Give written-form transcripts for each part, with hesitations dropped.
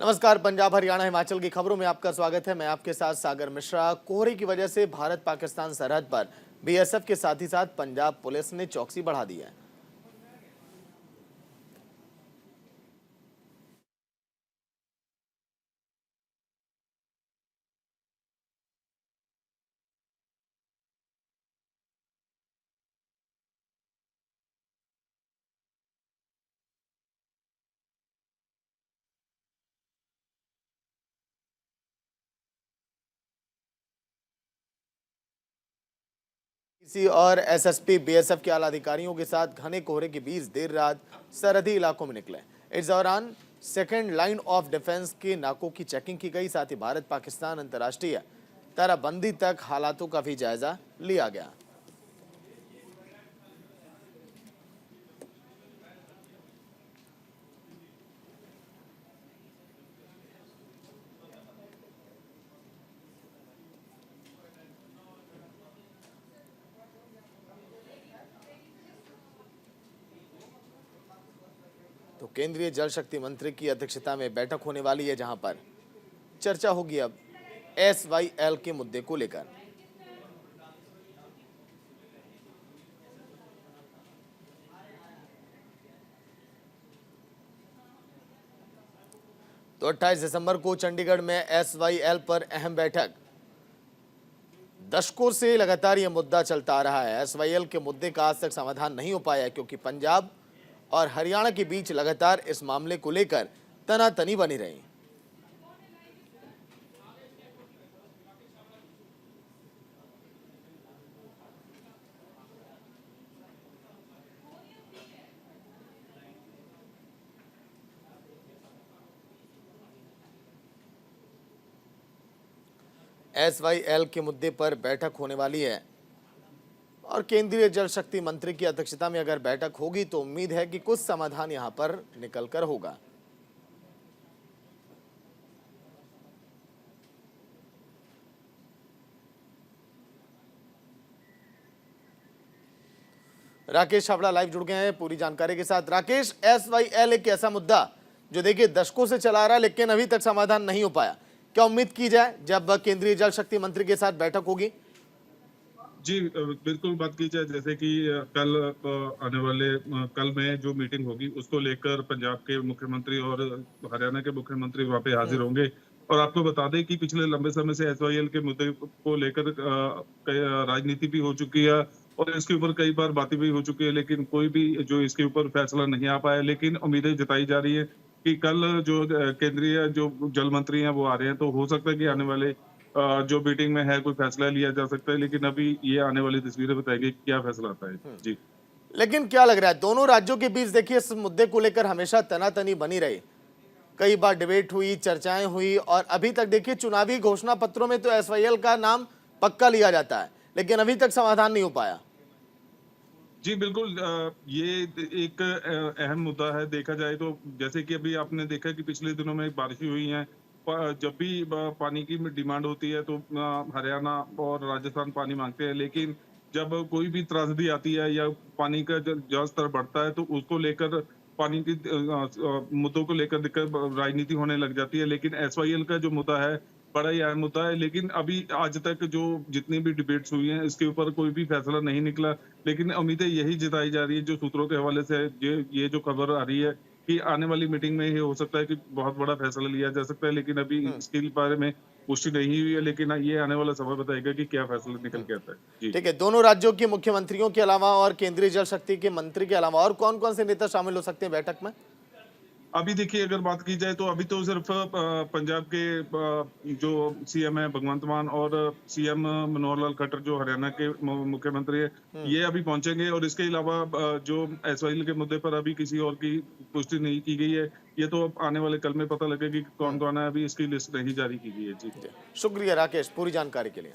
नमस्कार। पंजाब, हरियाणा, हिमाचल की खबरों में आपका स्वागत है। मैं आपके साथ सागर मिश्रा। कोहरे की वजह से भारत पाकिस्तान सरहद पर बीएसएफ के साथ ही साथ पंजाब पुलिस ने चौकसी बढ़ा दी है। डीसी और एसएसपी बीएसएफ के आला अधिकारियों के साथ घने कोहरे के बीच देर रात सरहदी इलाकों में निकले। इस दौरान सेकेंड लाइन ऑफ डिफेंस के नाकों की चेकिंग की गई। साथ ही भारत पाकिस्तान अंतर्राष्ट्रीय ताराबंदी तक हालातों का भी जायजा लिया गया। तो केंद्रीय जल शक्ति मंत्री की अध्यक्षता में बैठक होने वाली है, जहां पर चर्चा होगी अब एसवाईएल के मुद्दे को लेकर। तो 28 दिसंबर को चंडीगढ़ में एसवाईएल पर अहम बैठक। दशकों से लगातार यह मुद्दा चलता आ रहा है। एसवाईएल के मुद्दे का आज तक समाधान नहीं हो पाया, क्योंकि पंजाब और हरियाणा के बीच लगातार इस मामले को लेकर तनातनी बनी रही। एसवाईएल के मुद्दे पर बैठक होने वाली है और केंद्रीय जल शक्ति मंत्री की अध्यक्षता में अगर बैठक होगी तो उम्मीद है कि कुछ समाधान यहां पर निकलकर होगा। राकेश छाबड़ा लाइव जुड़ गए हैं पूरी जानकारी के साथ। राकेश, एसवाईएल एक ऐसा मुद्दा जो देखिए दशकों से चला आ रहा है, लेकिन अभी तक समाधान नहीं हो पाया। क्या उम्मीद की जाए जब केंद्रीय जल शक्ति मंत्री के साथ बैठक होगी? जी बिल्कुल बात की जाए, जैसे कि कल आने वाले कल में जो मीटिंग होगी उसको लेकर पंजाब के मुख्यमंत्री और हरियाणा के मुख्यमंत्री वहां पे हाजिर होंगे। और आपको बता दें कि पिछले लंबे समय से एसवाईएल के मुद्दे को लेकर राजनीति भी हो चुकी है और इसके ऊपर कई बार बातें भी हो चुकी है, लेकिन कोई भी जो इसके ऊपर फैसला नहीं आ पाया। लेकिन उम्मीदें जताई जा रही है कि कल जो केंद्रीय जो जल मंत्री हैं वो आ रहे हैं, तो हो सकता है कि आने वाले जो मीटिंग में है कोई फैसला लिया जा सकता है। लेकिन अभी ये आने वाली तस्वीरें बताएगी क्या फैसला आता है। जी, लेकिन क्या लग रहा है, दोनों राज्यों के बीच देखिए इस मुद्दे को लेकर हमेशा तनातनी बनी रही। कई बार डिबेट हुई, चर्चाएं हुई और अभी तक देखिए चुनावी घोषणा पत्रों में तो एसवाईएल का नाम पक्का लिया जाता है, लेकिन अभी तक समाधान नहीं हो पाया। जी बिल्कुल, ये एक अहम मुद्दा है देखा जाए तो। जैसे कि अभी आपने देखा कि पिछले दिनों में बारिशें हुई हैं, जब भी पानी की डिमांड होती है तो हरियाणा और राजस्थान पानी मांगते हैं। लेकिन जब कोई भी त्रासदी आती है या पानी का जल स्तर बढ़ता है तो उसको लेकर पानी की मुद्दों को लेकर दिक्कत राजनीति होने लग जाती है। लेकिन एसवाईएल का जो मुद्दा है बड़ा ही अहम मुद्दा है। लेकिन अभी आज तक जो जितनी भी डिबेट्स हुई हैं इसके ऊपर कोई भी फैसला नहीं निकला। लेकिन उम्मीदें यही जताई जा रही है जो सूत्रों के हवाले से ये जो खबर आ रही है कि आने वाली मीटिंग में ये हो सकता है कि बहुत बड़ा फैसला लिया जा सकता है। लेकिन अभी इसके बारे में पुष्टि नहीं हुई है, लेकिन ये आने वाला समय बताएगा कि क्या फैसला निकल के आता है। जी ठीक है, दोनों राज्यों के मुख्यमंत्रियों के अलावा और केंद्रीय जल शक्ति के मंत्री के अलावा और कौन कौन से नेता शामिल हो सकते हैं बैठक में? अभी देखिए अगर बात की जाए तो अभी तो सिर्फ पंजाब के जो सीएम है भगवंत मान और सीएम मनोहर लाल खट्टर जो हरियाणा के मुख्यमंत्री है, ये अभी पहुंचेंगे। और इसके अलावा जो एसवाईएल के मुद्दे पर अभी किसी और की पुष्टि नहीं की गई है। ये तो अब आने वाले कल में पता लगेगा कि कौन कौन है। अभी इसकी लिस्ट नहीं जारी की गई है। जी, शुक्रिया राकेश पूरी जानकारी के लिए।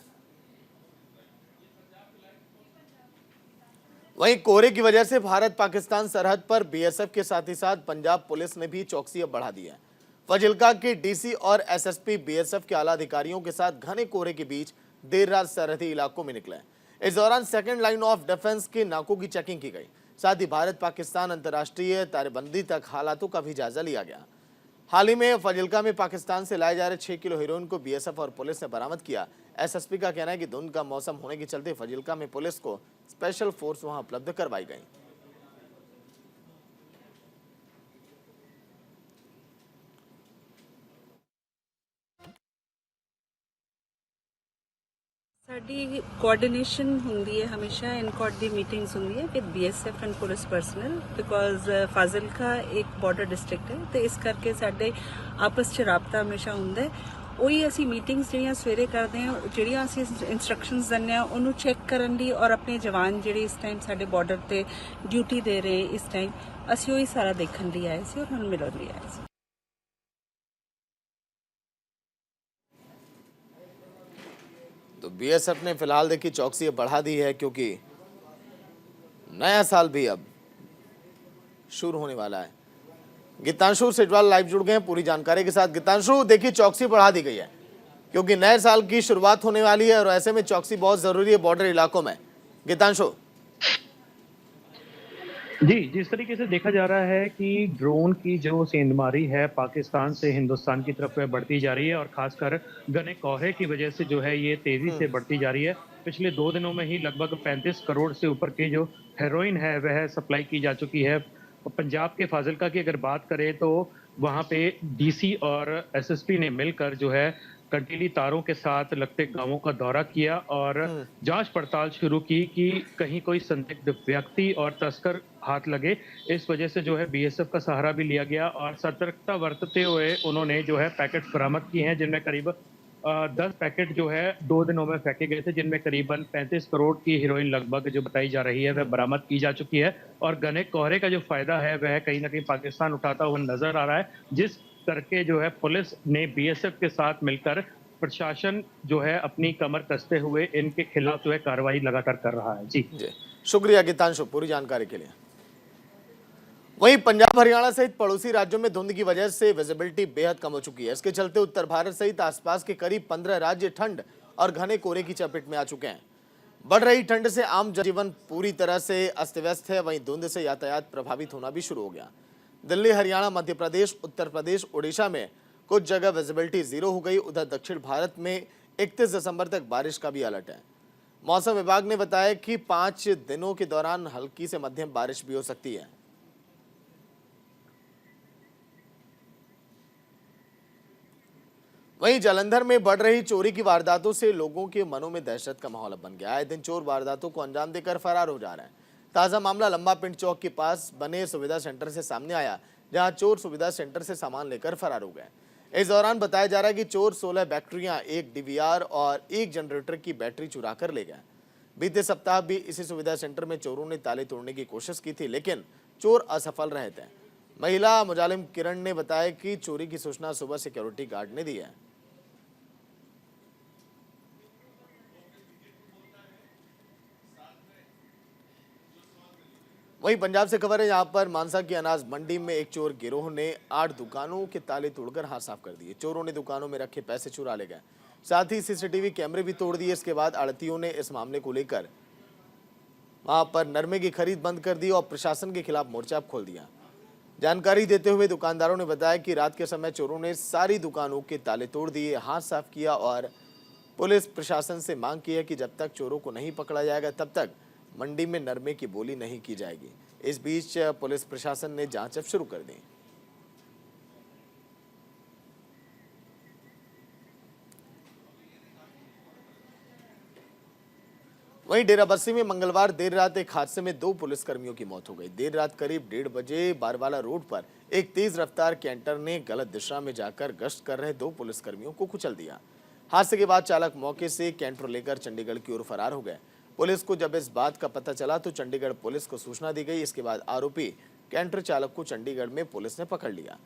वहीं कोहरे की वजह से भारत पाकिस्तान सरहद पर बीएसएफ के साथ ही साथ पंजाब पुलिस ने भी चौकसी अब बढ़ा दी है। फजिल्का के डीसी और एसएसपी बीएसएफ के आला अधिकारियों के साथ घने कोहरे के बीच देर रात सरहदी इलाकों में निकले। इस दौरान सेकेंड लाइन ऑफ डिफेंस के नाकों की चेकिंग की गई। साथ ही भारत पाकिस्तान अंतर्राष्ट्रीय तारेबंदी तक हालातों का भी जायजा लिया गया। हाल ही में फाजिल्का में पाकिस्तान से लाए जा रहे 6 किलो हेरोइन को बीएसएफ और पुलिस ने बरामद किया। एसएसपी का कहना है कि धुंध का मौसम होने के चलते फाजिल्का में पुलिस को स्पेशल फोर्स वहां उपलब्ध करवाई गई। ਸਾਡੀ ਕੋਆਰਡੀਨੇਸ਼ਨ ਹੁੰਦੀ ਹੈ ਹਮੇਸ਼ਾ ਇਨਕॉर्ड ਦੀ ਮੀਟਿੰਗਸ ਹੁੰਦੀ ਹੈ with BSF and police personnel because Fazilka ਇੱਕ ਬਾਰਡਰ ਡਿਸਟ੍ਰਿਕਟ ਹੈ ਤੇ ਇਸ ਕਰਕੇ ਸਾਡੇ ਆਪਸ 'ਚ ਰਾਬਤਾ ਹਮੇਸ਼ਾ ਹੁੰਦਾ ਹੈ। ਉਹੀ ਅਸੀਂ ਮੀਟਿੰਗਸ ਜਿਹੜੀਆਂ ਸਵੇਰੇ ਕਰਦੇ ਹਾਂ, ਜਿਹੜੀਆਂ ਅਸੀਂ ਇਨਸਟਰਕਸ਼ਨਸ ਦਿੰਦੇ ਹਾਂ ਉਹਨੂੰ ਚੈੱਕ ਕਰਨ ਲਈ ਔਰ ਆਪਣੇ ਜਵਾਨ ਜਿਹੜੇ ਇਸ ਟਾਈਮ ਸਾਡੇ ਬਾਰਡਰ ਤੇ ਡਿਊਟੀ ਦੇ ਰਹੇ ਇਸ ਟਾਈਮ ਅਸੀਂ ਉਹੀ ਸਾਰਾ ਦੇਖਣ ਲਈ ਆਏ ਸੀ ਔਰ ਹੁਣ ਮਿਲਣ ਲਈ ਆਏ ਸੀ। तो बीएसएफ ने फिलहाल देखिए चौकसी बढ़ा दी है क्योंकि नया साल भी अब शुरू होने वाला है। गीतांशु सिटवाल लाइव जुड़ गए हैं पूरी जानकारी के साथ। गीतांशु, देखिए चौकसी बढ़ा दी गई है क्योंकि नए साल की शुरुआत होने वाली है और ऐसे में चौकसी बहुत जरूरी है बॉर्डर इलाकों में। गीतांशु जी, जिस तरीके से देखा जा रहा है कि ड्रोन की जो सेंधमारी है पाकिस्तान से हिंदुस्तान की तरफ बढ़ती जा रही है और खासकर घने कोहरे की वजह से जो है ये तेजी से बढ़ती जा रही है। पिछले 2 दिनों में ही लगभग 35 करोड़ से ऊपर की जो हेरोइन है वह सप्लाई की जा चुकी है। पंजाब के फाजिल्का की अगर बात करें तो वहाँ पे डीसी और एसएसपी ने मिलकर जो है कंटीली तारों के साथ लगते गांवों का दौरा किया और जांच पड़ताल शुरू की कि कहीं कोई संदिग्ध व्यक्ति और तस्कर हाथ लगे। इस वजह से जो है बीएसएफ का सहारा भी लिया गया और सतर्कता बरतते हुए उन्होंने जो है पैकेट बरामद किए हैं, जिनमें करीब 10 पैकेट जो है 2 दिनों में फेंके गए थे, जिनमें करीबन 35 करोड़ की हीरोइन लगभग जो बताई जा रही है वह बरामद की जा चुकी है। और घने कोहरे का जो फायदा है वह कहीं ना कहीं पाकिस्तान उठाता हुआ नजर आ रहा है, जिस करके जो है पुलिस ने बीएसएफ के साथ मिलकर प्रशासन जो है अपनी कमर कसते हुए इनके खिलाफ जो है कार्रवाई लगातार कर रहा है। जी शुक्रिया गीतांशु पूरी जानकारी के लिए। वहीं पंजाब हरियाणा सहित पड़ोसी राज्यों में धुंध की वजह से विजिबिलिटी बेहद कम हो चुकी है। इसके चलते उत्तर भारत सहित आसपास के करीब 15 राज्य ठंड और घने कोहरे की चपेट में आ चुके हैं। बढ़ रही ठंड से आम जनजीवन पूरी तरह से अस्त व्यस्त है। वहीं धुंध से यातायात प्रभावित होना भी शुरू हो गया। दिल्ली, हरियाणा, मध्य प्रदेश, उत्तर प्रदेश, उड़ीसा में कुछ जगह विजिबिलिटी 0 हो गई। उधर दक्षिण भारत में 31 दिसंबर तक बारिश का भी अलर्ट है। मौसम विभाग ने बताया कि 5 दिनों के दौरान हल्की से मध्यम बारिश भी हो सकती है। वहीं जालंधर में बढ़ रही चोरी की वारदातों से लोगों के मनों में दहशत का माहौल बन गया है। दिन चोर वारदातों को अंजाम देकर फरार हो जा रहे हैं। ताजा मामला लंबा पिंड चौक के पास बने सुविधा सेंटर से सामने आया, जहां चोर सुविधा सेंटर से सामान लेकर फरार हो गए। इस दौरान बताया जा रहा है कि चोर 16 बैटरियां, 1 डीवीआर और 1 जनरेटर की बैटरी चुरा कर ले गए। बीते सप्ताह भी इसी सुविधा सेंटर में चोरों ने ताले तोड़ने की कोशिश की थी, लेकिन चोर असफल रहे थे। महिला मुजालिम किरण ने बताया कि चोरी की सूचना सुबह सिक्योरिटी गार्ड ने दी है। वहीं पंजाब से खबर है, यहां पर मानसा की अनाज मंडी में एक चोर गिरोह ने 8 दुकानों के ताले तोड़कर हाथ साफ कर दिए। चोरों ने दुकानों में रखे पैसे चुरा ले गए, साथ ही सीसीटीवी कैमरे भी तोड़ दिए। इसके बाद आड़तियों ने इस मामले को लेकर वहां पर नरमे की खरीद बंद कर दी और प्रशासन के खिलाफ मोर्चा खोल दिया। जानकारी देते हुए दुकानदारों ने बताया कि रात के समय चोरों ने सारी दुकानों के ताले तोड़ दिए, हाथ साफ किया और पुलिस प्रशासन से मांग की है कि जब तक चोरों को नहीं पकड़ा जाएगा तब तक मंडी में नरमे की बोली नहीं की जाएगी। इस बीच पुलिस प्रशासन ने जांच अब शुरू कर दी। वहीं डेराबस्सी में मंगलवार देर रात एक हादसे में 2 पुलिसकर्मियों की मौत हो गई। देर रात करीब 1:30 बजे बारवाला रोड पर एक तेज रफ्तार कैंटर ने गलत दिशा में जाकर गश्त कर रहे 2 पुलिसकर्मियों को कुचल दिया। हादसे के बाद चालक मौके से कैंटर लेकर चंडीगढ़ की ओर फरार हो गए। पुलिस को जब इस बात का पता चला तो चंडीगढ़ पुलिस को सूचना दी गई। इसके बाद आरोपी कैंटर चालक को चंडीगढ़ में पुलिस ने पकड़ लिया।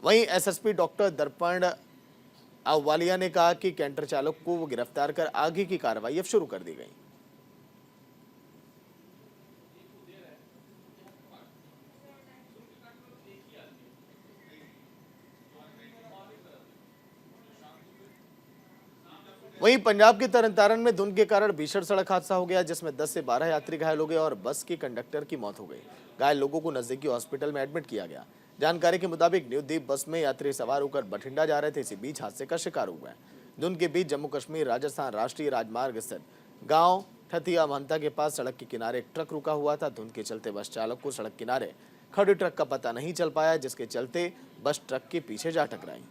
वहीं एसएसपी डॉक्टर दर्पण अहवालिया ने कहा कि कैंटर चालक को वो गिरफ्तार कर आगे की कार्रवाई अब शुरू कर दी गई। वहीं पंजाब के तरनतारन में धुंध के कारण भीषण सड़क हादसा हो गया, जिसमें 10 से 12 यात्री घायल हो गए और बस के कंडक्टर की मौत हो गई। घायल लोगों को नजदीकी हॉस्पिटल में एडमिट किया गया। जानकारी के मुताबिक न्यू द्वीप बस में यात्री सवार होकर बठिंडा जा रहे थे, इसी बीच हादसे का शिकार हुए हैं। धुंध के बीच जम्मू कश्मीर राजस्थान राष्ट्रीय राजमार्ग स्थित गांव ठतिया महंता के पास सड़क के किनारे एक ट्रक रुका हुआ था। धुंध के चलते बस चालक को सड़क किनारे खड़े ट्रक का पता नहीं चल पाया, जिसके चलते बस ट्रक के पीछे जा टकराई।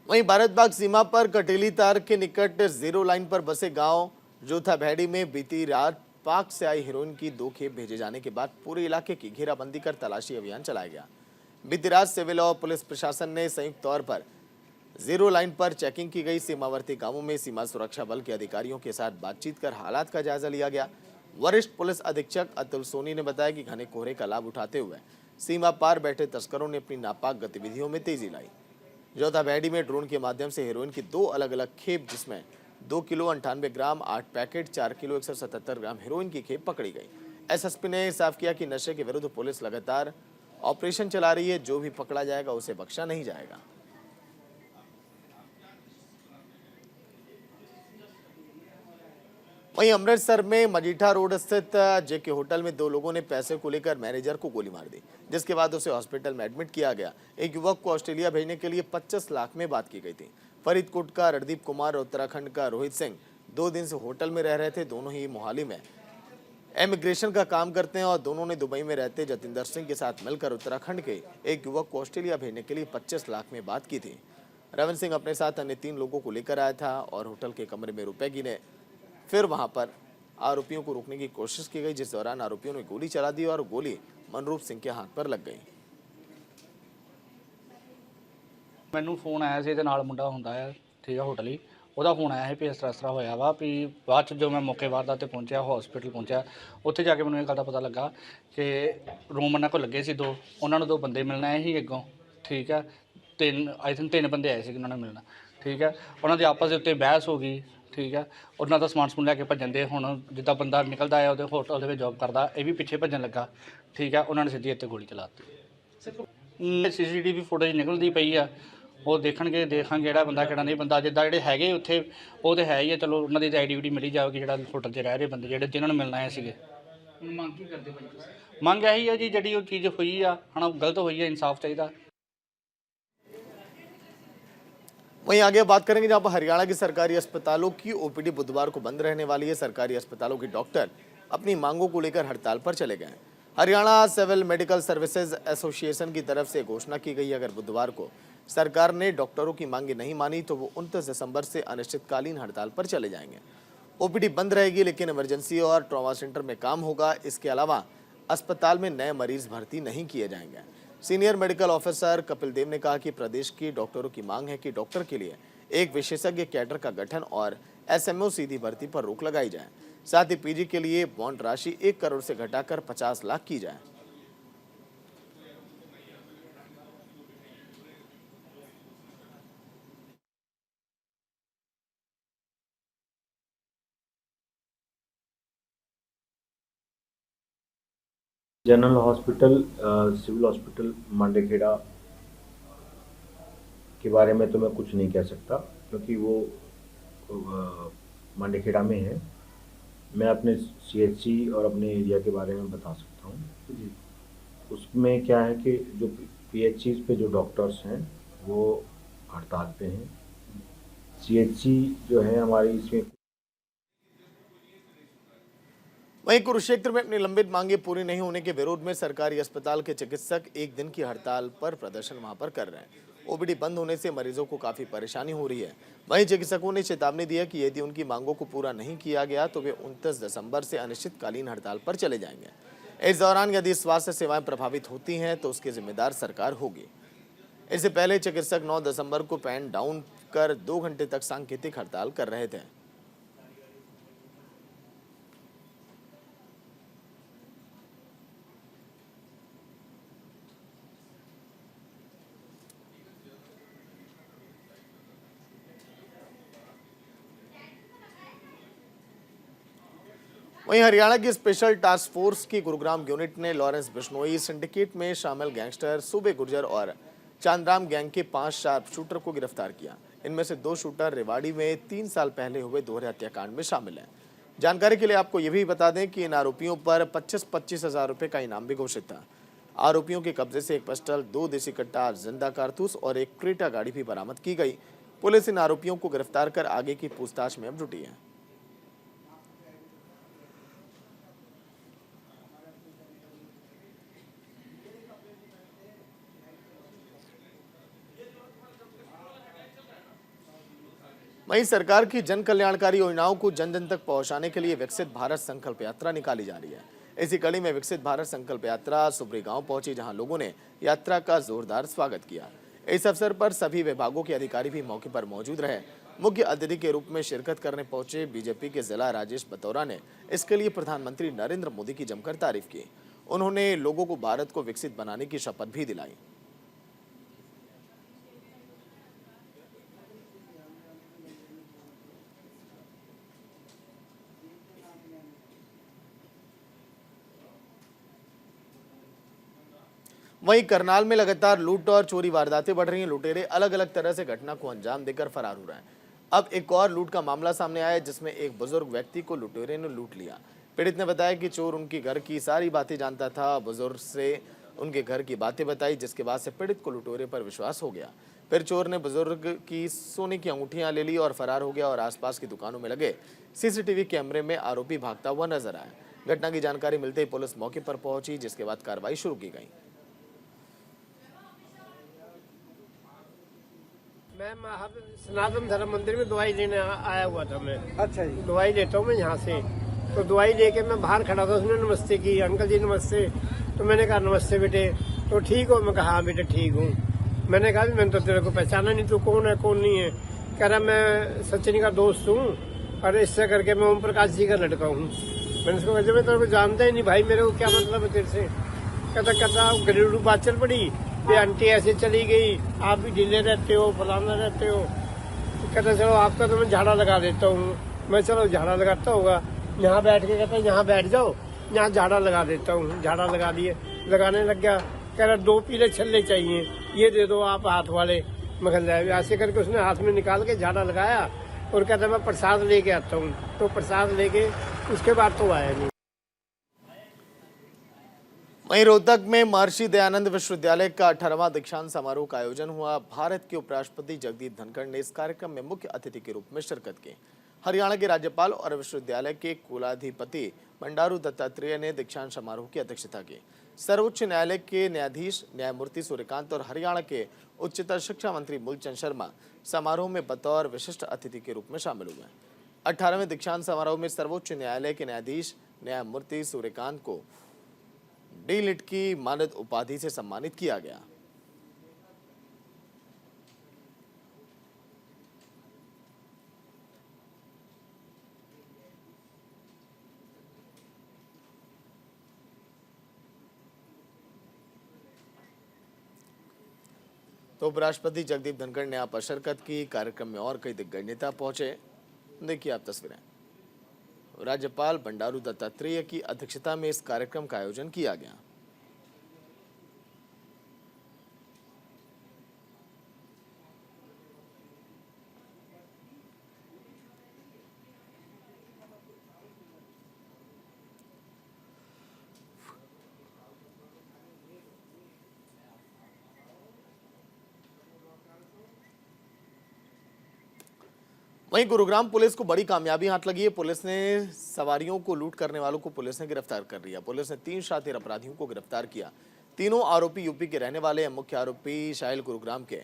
वहीं भारत पाक सीमा पर कटेली तार के निकट जीरो लाइन पर बसे गांव जोथा भैड़ी में बीती रात पाक से आई हीरोइन की 2 खेप भेजे जाने के बाद पूरे इलाके की घेराबंदी कर तलाशी अभियान चलाया गया। बीती रात सिविल और पुलिस प्रशासन ने संयुक्त तौर पर जीरो लाइन पर चेकिंग की गई। सीमावर्ती गांवों में सीमा सुरक्षा बल के अधिकारियों के साथ बातचीत कर हालात का जायजा लिया गया। वरिष्ठ पुलिस अधीक्षक अतुल सोनी ने बताया कि घने कोहरे का लाभ उठाते हुए सीमा पार बैठे तस्करों ने अपनी नापाक गतिविधियों में तेजी लाई। जोधा भैडी में ड्रोन के माध्यम से हेरोइन की 2 अलग अलग खेप, जिसमें 2 किलो 98 ग्राम 8 पैकेट 4 किलो 177 ग्राम हेरोइन की खेप पकड़ी गई। एसएसपी ने साफ किया कि नशे के विरुद्ध पुलिस लगातार ऑपरेशन चला रही है, जो भी पकड़ा जाएगा उसे बख्शा नहीं जाएगा। वहीं अमृतसर में मजीठा रोड स्थित जेके होटल में 2 लोगों ने पैसे को लेकर मैनेजर को गोली मार दी, जिसके बाद उसे हॉस्पिटल में एडमिट किया गया। एक युवक को ऑस्ट्रेलिया भेजने के लिए 25 लाख में बात की गई थी। फरीदकोट का रणदीप कुमार और उत्तराखंड का रोहित सिंह 2 दिन से होटल में रह रहे थे। दोनों ही मोहाली में इमिग्रेशन का काम करते हैं और दोनों ने दुबई में रहते जतिंदर सिंह के साथ मिलकर उत्तराखंड के एक युवक को ऑस्ट्रेलिया भेजने के लिए 25 लाख में बात की थी। रविंद्र सिंह अपने साथ अन्य 3 लोगों को लेकर आया था और होटल के कमरे में रुपए गिने। फिर वहां पर आरोपियों को रोकने की कोशिश की गई, जिस दौरान आरोपियों ने गोली चला दी और गोली मनरूप सिंह के हाथ पर लग गई। ਮੈਨੂੰ ਫੋਨ ਆਇਆ ਸੀ, ਇਹਦੇ ਨਾਲ ਮੁੰਡਾ ਹੁੰਦਾ ਹੈ, ਠੀਕ ਹੈ, ਹੋਟਲ ਹੀ ਉਹਦਾ ਫੋਨ ਆਇਆ ਸੀ ਵੀ ਇਸ ਤਰ੍ਹਾਂ ਹੋਇਆ ਵਾ। ਵੀ ਬਾਅਦ 'ਚ ਜੋ ਮੈਂ ਮੌਕੇ ਵਾਰਦਾਤ ਤੇ ਪਹੁੰਚਿਆ, ਹਸਪੀਟਲ ਪਹੁੰਚਿਆ, ਉੱਥੇ ਜਾ ਕੇ ਮੈਨੂੰ ਇਹ ਗੱਲ ਦਾ ਪਤਾ ਲੱਗਾ ਕਿ ਰੂਮ ਉਹਨਾਂ ਕੋਲ ਲੱਗੇ ਸੀ 2, ਉਹਨਾਂ ਨੂੰ 2 ਬੰਦੇ ਮਿਲਣ ਆਏ ਸੀ ਅੱਗੋਂ, ਠੀਕ ਹੈ। 3 ਬੰਦੇ ਆਏ ਸੀ ਉਹਨਾਂ ਨੂੰ ਮਿਲਣਾ, ਠੀਕ ਹੈ। ਉਹਨਾਂ ਦੀ ਆਪਸ ਦੇ ਉੱਤੇ ਬਹਿਸ ਹੋ ਗਈ, ਠੀਕ ਹੈ। ਉਹਨਾਂ ਦਾ ਸਮਾਨ ਸਮੂਨ ਲੈ ਕੇ ਭੱਜਣ ਦੇ, ਹੁਣ ਜਿੱਦਾਂ ਬੰਦਾ ਨਿਕਲਦਾ ਹੈ ਉਹਦੇ ਹੋਟਲ ਦੇ ਵਿੱਚ ਜੌਬ ਕਰਦਾ, ਇਹ ਵੀ ਪਿੱਛੇ ਭੱਜਣ ਲੱਗਾ, ਠੀਕ ਹੈ। ਉਹਨਾਂ ਨੇ ਸਿੱਧੀ ਇੱਥੇ ਗੋਲੀ ਚਲਾ ਦਿੱਤੀ। CCTV ਫੁਟੇਜ ਨਿਕਲਦੀ ਪਈ ਆ, ਉਹ ਦੇਖਾਂਗੇ ਜਿਹੜਾ ਬੰਦਾ ਕਿਹੜਾ ਨਹੀਂ ਬੰਦਾ। ਜਿੱਦਾਂ ਜਿਹੜੇ ਹੈਗੇ ਉੱਥੇ ਉਹ ਤੇ ਹੈ ਹੀ ਆ, ਚਲੋ ਉਹਨਾਂ ਦੀ ਤਾਂ ID ਮਿਲੀ ਜਾਵੇਗੀ, ਜਿਹੜਾ ਹੋਟਲ 'ਚ ਰਹਿ ਰਹੇ ਬੰਦੇ ਜਿਹੜੇ ਜਿਨ੍ਹਾਂ ਨੂੰ ਮਿਲਣਾ ਆਏ ਸੀਗੇ। ਮੰਗ ਕੀ ਕਰਦੇ ਭਾਈ ਤੁਸੀਂ? ਮੰਗ ਇਹੀ ਆ ਜੀ, ਜਿਹੜੀ ਉਹ ਚੀਜ਼ ਹੋਈ ਆ ਹਨਾ, ਗਲਤ ਹੋਈ ਆ, ਇਨਸਾਫ ਚਾਹੀਦਾ। वहीं आगे बात करेंगे जहां पर हरियाणा के सरकारी अस्पतालों की OPD बुधवार को बंद रहने वाली है। सरकारी अस्पतालों के डॉक्टर अपनी मांगों को लेकर हड़ताल पर चले गए हैं। Haryana civil medical services association की तरफ से घोषणा की गई, अगर बुधवार को सरकार ने डॉक्टरों की मांगे नहीं मानी तो वो 29 दिसंबर से अनिश्चितकालीन हड़ताल पर चले जाएंगे। OPD बंद रहेगी, लेकिन इमरजेंसी और ट्रॉमा सेंटर में काम होगा। इसके अलावा अस्पताल में नए मरीज भर्ती नहीं किए जाएंगे। Senior medical officer Kapil Dev ने कहा कि प्रदेश की डॉक्टरों की मांग है कि डॉक्टर के लिए एक विशेषज्ञ कैडर का गठन और SMO सीधी भर्ती पर रोक लगाई जाए। साथ ही PG के लिए बॉन्ड राशि 1 करोड़ से घटाकर 50 लाख की जाए। जनरल हॉस्पिटल सिविल हॉस्पिटल मांडेखेड़ा के बारे में तो मैं कुछ नहीं कह सकता, क्योंकि वो मांडेखेड़ा में है। मैं अपने CHC और अपने एरिया के बारे में बता सकता हूँ। उसमें क्या है कि जो PHCs पे जो डॉक्टर्स हैं वो हड़ताल पे हैं। CHC जो है हमारी इसमें। वहीं कुरुक्षेत्र में अपनी लंबित मांगे पूरी नहीं होने के विरोध में सरकारी अस्पताल के चिकित्सक 1 दिन की हड़ताल पर प्रदर्शन वहां पर कर रहे हैं। OPD बंद होने से मरीजों को काफी परेशानी हो रही है। वहीं चिकित्सकों ने चेतावनी दी है कि यदि उनकी मांगों को पूरा नहीं किया गया तो वे 29 दिसंबर से अनिश्चितकालीन हड़ताल पर चले जाएंगे। इस दौरान यदि स्वास्थ्य सेवाएं प्रभावित होती हैं तो उसकी जिम्मेदार सरकार होगी। इससे पहले चिकित्सक 9 दिसंबर को पैन डाउन कर 2 घंटे तक सांकेतिक हड़ताल कर रहे थे। वहीं हरियाणा की स्पेशल टास्क फोर्स की गुरुग्राम यूनिट ने लॉरेंस बिश्नोई सिंडिकेट में शामिल गैंगस्टर सूबे गुर्जर और चांदराम गैंग के 5 शार्प शूटर को गिरफ्तार किया। इनमें से 2 शूटर रेवाड़ी में 3 साल पहले हुए दोहरे हत्याकांड में शामिल हैं। जानकारी के लिए आपको यह भी बता दें कि इन आरोपियों पर 25-25 हजार रुपए का इनाम भी घोषित था। आरोपियों के कब्जे से एक पिस्टल, 2 देसी कट्टा, जिंदा कारतूस और एक क्रेटा गाड़ी भी बरामद की गई। पुलिस इन आरोपियों को गिरफ्तार कर आगे की पूछताछ में अब जुटी है। वहीं सरकार की जन कल्याणकारी योजनाओं को जन जन तक पहुंचाने के लिए विकसित भारत संकल्प यात्रा निकाली जा रही है। इसी कड़ी में विकसित भारत संकल्प यात्रा सुबरी गांव पहुंची, जहां लोगों ने यात्रा का जोरदार स्वागत किया। इस अवसर पर सभी विभागों के अधिकारी भी मौके पर मौजूद रहे। मुख्य अतिथि के रूप में शिरकत करने पहुंचे बीजेपी के जिला राजेश बतौरा ने इसके लिए प्रधानमंत्री नरेंद्र मोदी की जमकर तारीफ की। उन्होंने लोगों को भारत को विकसित बनाने की शपथ भी दिलाई। वहीं करनाल में लगातार लूट और चोरी वारदातें बढ़ रही हैं। लुटेरे अलग अलग तरह से घटना को अंजाम देकर फरार हो रहे हैं। अब एक और लूट का मामला सामने आया है, जिसमें एक बुजुर्ग व्यक्ति को लुटेरे ने लूट लिया। पीड़ित ने बताया कि चोर उनके घर की सारी बातें जानता था। बुजुर्ग से उनके घर की बातें बताई, जिसके बाद से पीड़ित को लुटेरे पर विश्वास हो गया। फिर चोर ने बुजुर्ग की सोने की अंगूठियां ले ली और फरार हो गया और आसपास की दुकानों में लगे सीसीटीवी कैमरे में आरोपी भागता हुआ नजर आया। घटना की जानकारी मिलते ही पुलिस मौके पर पहुंची, जिसके बाद कार्रवाई शुरू की गई। मैं सनातन धर्म मंदिर में दवाई लेने आया हुआ था मैं। अच्छा जी। दवाई लेता हूँ मैं यहाँ से। तो दवाई लेके मैं बाहर खड़ा था, उसने नमस्ते की, अंकल जी नमस्ते। तो मैंने कहा नमस्ते बेटे, तो ठीक हो? मैं कहा हाँ बेटे ठीक हूँ। मैंने कहा मैंने तो तेरे को पहचाना नहीं, तू कौन है कौन नहीं है? कह रहा मैं सचिन का दोस्त हूँ और इससे करके मैं ओम प्रकाश जी का लड़का हूँ। मैंने उसको कहा मैं तेरे को जानता ही नहीं भाई, मेरे को क्या मतलब है तेरे से? कहता घरेलू बात चल पड़ी, ये आंटी ऐसे चली गई, आप भी ढीले रहते हो, फलाना रहते हो। कहता चलो आपका तो मैं झाड़ा लगा देता हूँ। मैं चलो झाड़ा लगाता होगा, यहाँ बैठ के कहता यहाँ बैठ जाओ, यहाँ झाड़ा लगा देता हूँ। झाड़ा लगा दिए, लगाने लग गया। कह रहा 2 पीले छल्ले चाहिए, ये दे दो आप हाथ वाले। मैं कहा ऐसे करके उसने हाथ में निकाल के झाड़ा लगाया और कहता मैं प्रसाद लेके आता हूँ। तो प्रसाद लेके उसके बाद तो आया नहीं। वहीं रोहतक में महर्षि दयानंद विश्वविद्यालय का 18वां दीक्षांत समारोह का आयोजन हुआ। भारत के उपराष्ट्रपति जगदीप धनखड़ ने इस कार्यक्रम में मुख्य अतिथि के रूप में शिरकत की। हरियाणा के राज्यपाल और विश्वविद्यालय के कुलाधिपति बंडारू दत्तात्रेय ने दीक्षांत समारोह की अध्यक्षता की। सर्वोच्च न्यायालय के न्यायाधीश न्यायमूर्ति सूर्यकांत और हरियाणा के उच्चतर शिक्षा मंत्री मूलचंद शर्मा समारोह में बतौर विशिष्ट अतिथि के रूप में शामिल हुए। 18वें दीक्षांत समारोह में सर्वोच्च न्यायालय के न्यायाधीश न्यायमूर्ति सूर्यकांत को डी.लिट की मानद उपाधि से सम्मानित किया गया। तो उपराष्ट्रपति जगदीप धनखड़ ने यहाँ पर शिरकत की। कार्यक्रम में और कई दिग्गज नेता पहुंचे। देखिए आप तस्वीरें। राज्यपाल बंडारू दत्तात्रेय की अध्यक्षता में इस कार्यक्रम का आयोजन किया गया। वहीं गुरुग्राम पुलिस को बड़ी कामयाबी हाथ लगी है। पुलिस ने सवारियों को लूट करने वालों को पुलिस ने गिरफ्तार कर लिया। पुलिस ने 3 शातिर अपराधियों को गिरफ्तार किया। तीनों आरोपी यूपी के रहने वाले हैं। मुख्य आरोपी शाहिल गुरुग्राम के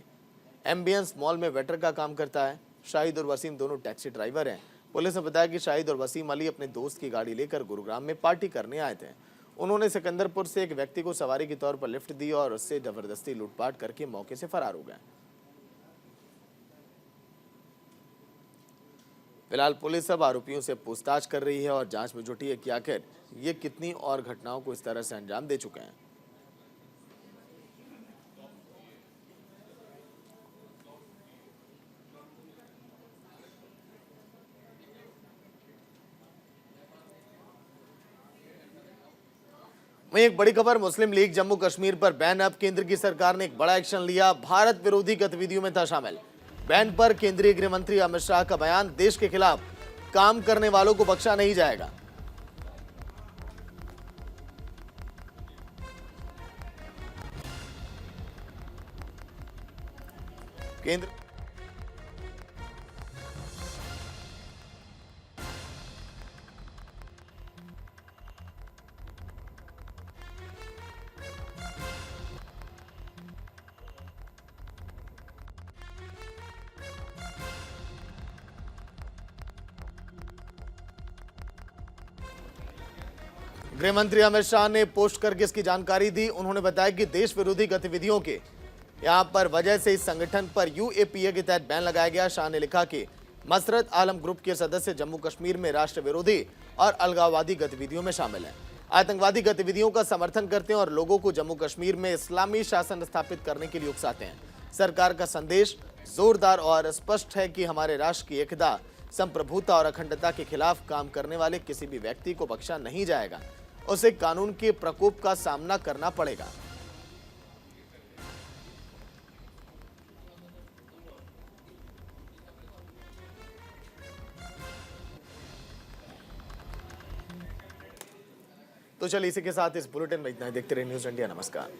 एम्बियंस मॉल में वेटर का काम करता है। शाहिद और वसीम दोनों टैक्सी ड्राइवर हैं। पुलिस ने बताया कि शाहिद और वसीम अली अपने दोस्त की गाड़ी लेकर गुरुग्राम में पार्टी करने आए थे। उन्होंने सिकंदरपुर से एक व्यक्ति को सवारी के तौर पर लिफ्ट दी और उससे जबरदस्ती लूटपाट करके मौके से फरार हो गए। फिलहाल पुलिस अब आरोपियों से पूछताछ कर रही है और जांच में जुटी है कि आखिर ये कितनी और घटनाओं को इस तरह से अंजाम दे चुके हैं। वहीं एक बड़ी खबर, मुस्लिम लीग जम्मू कश्मीर पर बैन। अब केंद्र की सरकार ने एक बड़ा एक्शन लिया, भारत विरोधी गतिविधियों में था शामिल। बैन पर केंद्रीय गृह मंत्री अमित शाह का बयान, देश के खिलाफ काम करने वालों को बख्शा नहीं जाएगा। केंद्र गृह मंत्री अमित शाह ने पोस्ट करके इसकी जानकारी दी। उन्होंने बताया कि देश विरोधी गतिविधियों के यहां पर वजह से इस संगठन पर यूएपीए के तहत बैन लगाया गया। शाह ने लिखा कि मसरत आलम ग्रुप के सदस्य जम्मू कश्मीर में राष्ट्र विरोधी और अलगाववादी गतिविधियों में शामिल हैं, आतंकवादी गतिविधियों का समर्थन करते हैं और लोगों को जम्मू कश्मीर में इस्लामी शासन स्थापित करने के लिए उकसाते हैं। सरकार का संदेश जोरदार और स्पष्ट है कि हमारे राष्ट्र की एकता, संप्रभुता और अखंडता के खिलाफ काम करने वाले किसी भी व्यक्ति को बख्शा नहीं जाएगा, उसे कानून के प्रकोप का सामना करना पड़ेगा। तो चलिए इसी के साथ इस बुलेटिन में इतना ही। देखते रहिए न्यूज़ इंडिया। नमस्कार।